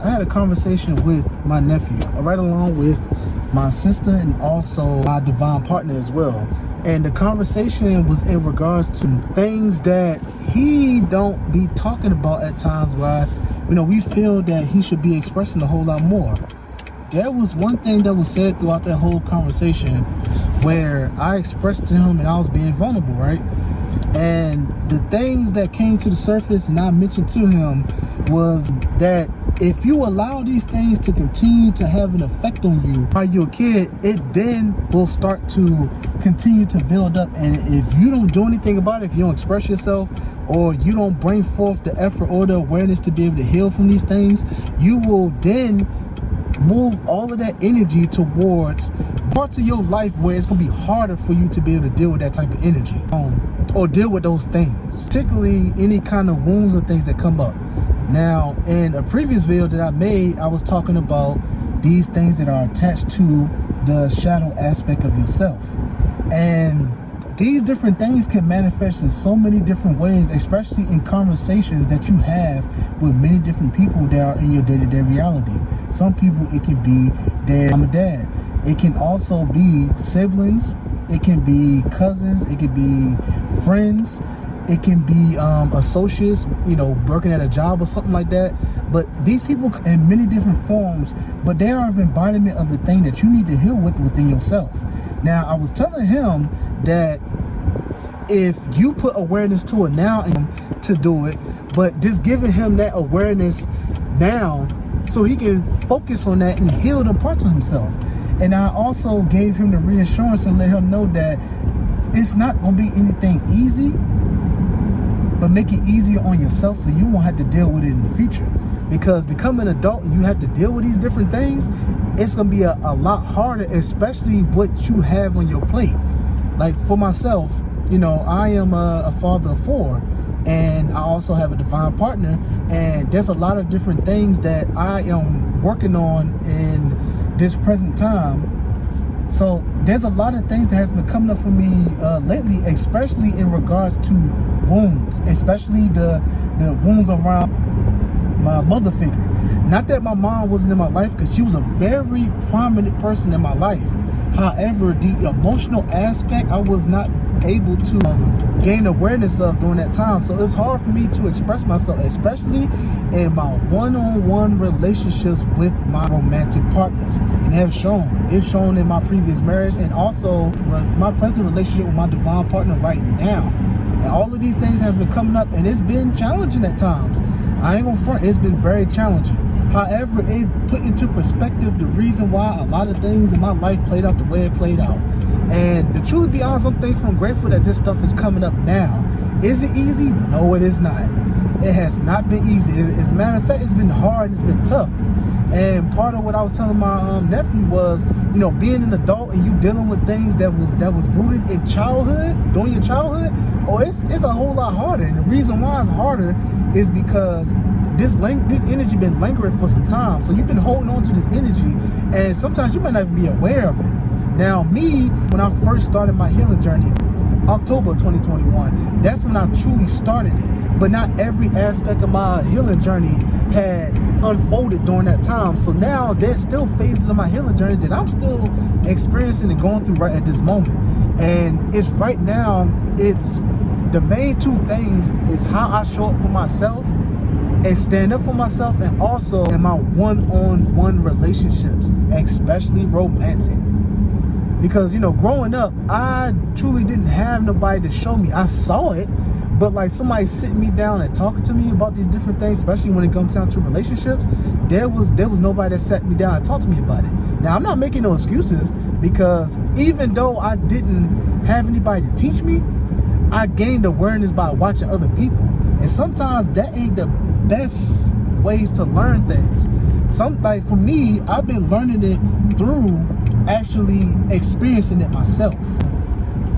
I had a conversation with my nephew, right along with my sister and also my divine partner as well. And the conversation was in regards to things that he don't be talking about at times where, we feel that he should be expressing a whole lot more. There was one thing that was said throughout that whole conversation where I expressed to him and I was being vulnerable, right? And the things that came to the surface and I mentioned to him was that if you allow these things to continue to have an effect on you while you're a kid, it then will start to continue to build up. And if you don't do anything about it, if you don't express yourself or you don't bring forth the effort or the awareness to be able to heal from these things, you will then move all of that energy towards parts of your life where it's going to be harder for you to be able to deal with that type of energy or deal with those things, particularly any kind of wounds or things that come up. Now, in a previous video that I made, I was talking about these things that are attached to the shadow aspect of yourself. And these different things can manifest in so many different ways, especially in conversations that you have with many different people that are in your day-to-day reality. Some people, it can be their mom and dad. It can also be siblings. It can be cousins. It can be friends. It can be associates, working at a job or something like that. But these people in many different forms, but they are an embodiment of the thing that you need to heal within yourself. Now, I was telling him that if you put awareness to it now and to do it, but just giving him that awareness now so he can focus on that and heal them parts of himself. And I also gave him the reassurance and let him know that it's not going to be anything easy, but make it easier on yourself so you won't have to deal with it in the future. Because becoming an adult and you have to deal with these different things, it's going to be a lot harder, especially what you have on your plate. Like for myself, I am a father of 4, and I also have a divine partner, and there's a lot of different things that I am working on in this present time. So there's a lot of things that has been coming up for me lately, especially in regards to wounds, especially the wounds around my mother figure. Not that my mom wasn't in my life, because she was a very prominent person in my life. However, the emotional aspect I was not able to gain awareness of during that time. So it's hard for me to express myself, especially in my one-on-one relationships with my romantic partners. And it's shown in my previous marriage and also my present relationship with my divine partner right now. And all of these things has been coming up, and it's been challenging at times. I ain't gonna front, it's been very challenging. However, it put into perspective the reason why a lot of things in my life played out the way it played out. And to truly be honest, I'm thankful and grateful that this stuff is coming up now. Is it easy? No, it is not. It has not been easy. As a matter of fact, it's been hard and it's been tough. And part of what I was telling my nephew was, being an adult and you dealing with things that was rooted in childhood, during your childhood, it's a whole lot harder. And the reason why it's harder is because this energy been lingering for some time. So you've been holding on to this energy, and sometimes you might not even be aware of it. Now, me, when I first started my healing journey, October 2021, that's when I truly started it. But not every aspect of my healing journey had unfolded during that time. So now there's still phases of my healing journey that I'm still experiencing and going through right at this moment. And it's right now, it's the main two things is how I show up for myself and stand up for myself, and also in my one-on-one relationships, especially romantic. Because, growing up, I truly didn't have nobody to show me. I saw it, but like somebody sitting me down and talking to me about these different things, especially when it comes down to relationships, there was nobody that sat me down and talked to me about it. Now, I'm not making no excuses, because even though I didn't have anybody to teach me, I gained awareness by watching other people. And sometimes that ain't the best ways to learn things. Like for me, I've been learning it through actually experiencing it myself.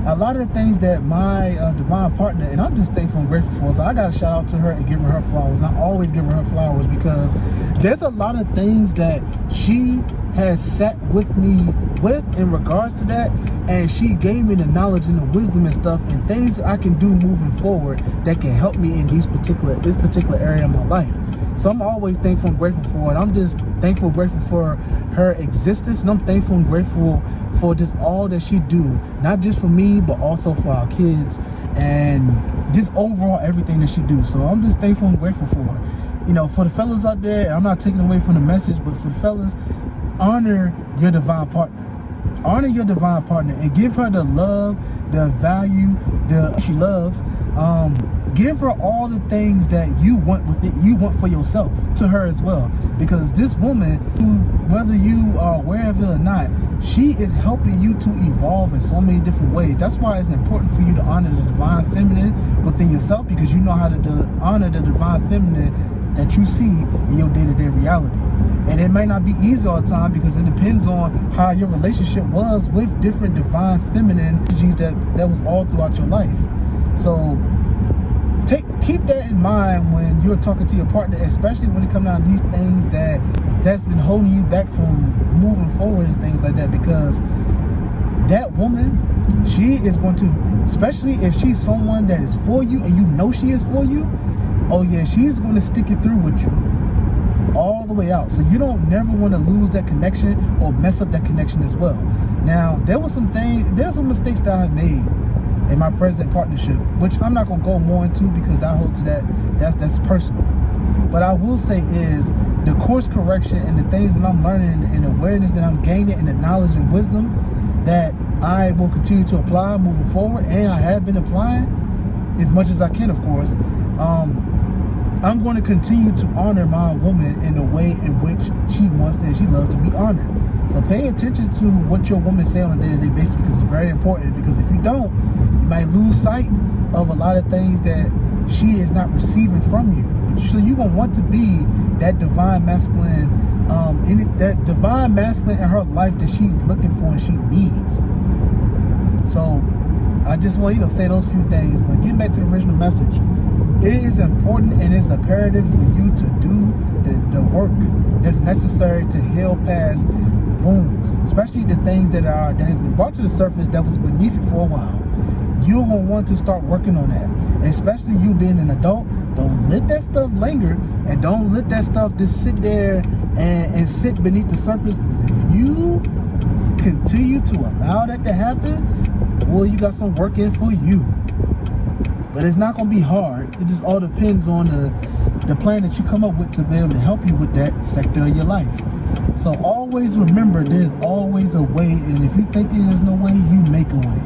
A lot of the things that my divine partner, and I'm just thankful and grateful for, so I gotta shout out to her and give her flowers. I always give her flowers, because there's a lot of things that she has sat with me with in regards to that, and she gave me the knowledge and the wisdom and stuff and things that I can do moving forward that can help me in this particular area of my life. So I'm always thankful and grateful for it. I'm just thankful and grateful for her existence, and I'm thankful and grateful for just all that she do, not just for me, but also for our kids, and just overall everything that she do. So I'm just thankful and grateful for her. You know, for the fellas out there, I'm not taking away from the message, but for the fellas, honor your divine partner. Honor your divine partner and give her the love, the value, the she love. Give her all the things that you want with it, you want for yourself, to her as well. Because this woman, who, whether you are aware of it or not, she is helping you to evolve in so many different ways. That's why it's important for you to honor the divine feminine within yourself, because you know how to honor the divine feminine that you see in your day-to-day reality. And it might not be easy all the time, because it depends on how your relationship was with different divine feminine energies that was all throughout your life. So keep that in mind when you're talking to your partner, especially when it comes down to these things that's been holding you back from moving forward and things like that. Because that woman, she is going to, especially if she's someone that is for you and you know she is for you, oh yeah, she's going to stick it through with you all the way out. So you don't never want to lose that connection or mess up that connection as well. Now, there's some mistakes that I've made in my present partnership, which I'm not gonna go more into, because I hold to that's personal. But I will say is the course correction and the things that I'm learning and awareness that I'm gaining and the knowledge and wisdom that I will continue to apply moving forward, and I have been applying as much as I can, of course. I'm going to continue to honor my woman in the way in which she wants and she loves to be honored. So pay attention to what your woman say on a day-to-day basis, because it's very important. Because if you don't, you might lose sight of a lot of things that she is not receiving from you. So you're going to want to be that divine masculine, that divine masculine in her life that she's looking for and she needs. So I just want to say those few things. But getting back to the original message, it is important and it's imperative for you to do the work that's necessary to heal past wounds, especially the things that has been brought to the surface that was beneath it for a while. You're going to want to start working on that, especially you being an adult. Don't let that stuff linger, and don't let that stuff just sit there and sit beneath the surface, because if you continue to allow that to happen, well, you got some work in for you. But it's not going to be hard. It just all depends on the plan that you come up with to be able to help you with that sector of your life. So always remember, there's always a way, and if you think there's no way, you make a way.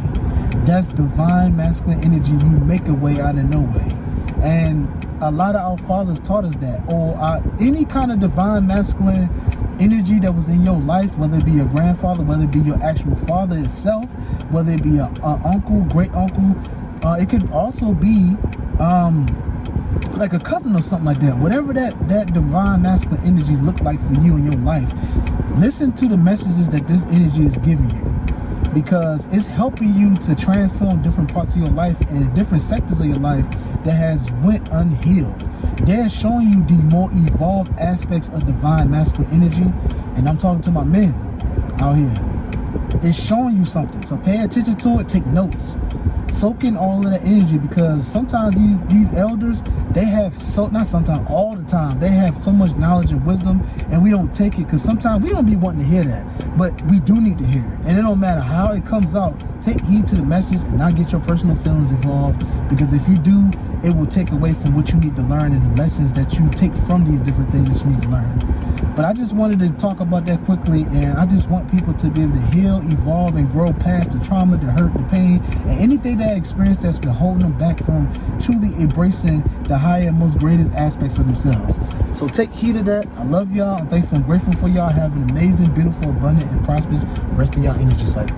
That's divine masculine energy. You make a way out of no way. And a lot of our fathers taught us that, or any kind of divine masculine energy that was in your life, whether it be your grandfather, whether it be your actual father itself, whether it be an uncle, great uncle, it could also be like a cousin or something like that. Whatever that divine masculine energy looked like for you in your life, listen to the messages that this energy is giving you, because it's helping you to transform different parts of your life and different sectors of your life that has went unhealed. They're showing you the more evolved aspects of divine masculine energy, and I'm talking to my men out here. It's showing you something, so pay attention to it. Take notes. Soak in all of that energy, because sometimes these elders, they have all the time, they have so much knowledge and wisdom, and we don't take it, because sometimes we don't be wanting to hear that, but we do need to hear it. And it don't matter how it comes out, take heed to the message and not get your personal feelings involved, because if you do, it will take away from what you need to learn and the lessons that you take from these different things that you need to learn. But I just wanted to talk about that quickly, and I just want people to be able to heal, evolve, and grow past the trauma, the hurt, the pain, and anything that experience that's been holding them back from truly embracing the higher, most greatest aspects of themselves. So take heed of that. I love y'all. I'm thankful and grateful for y'all. Have an amazing, beautiful, abundant, and prosperous rest of y'all energy cycle.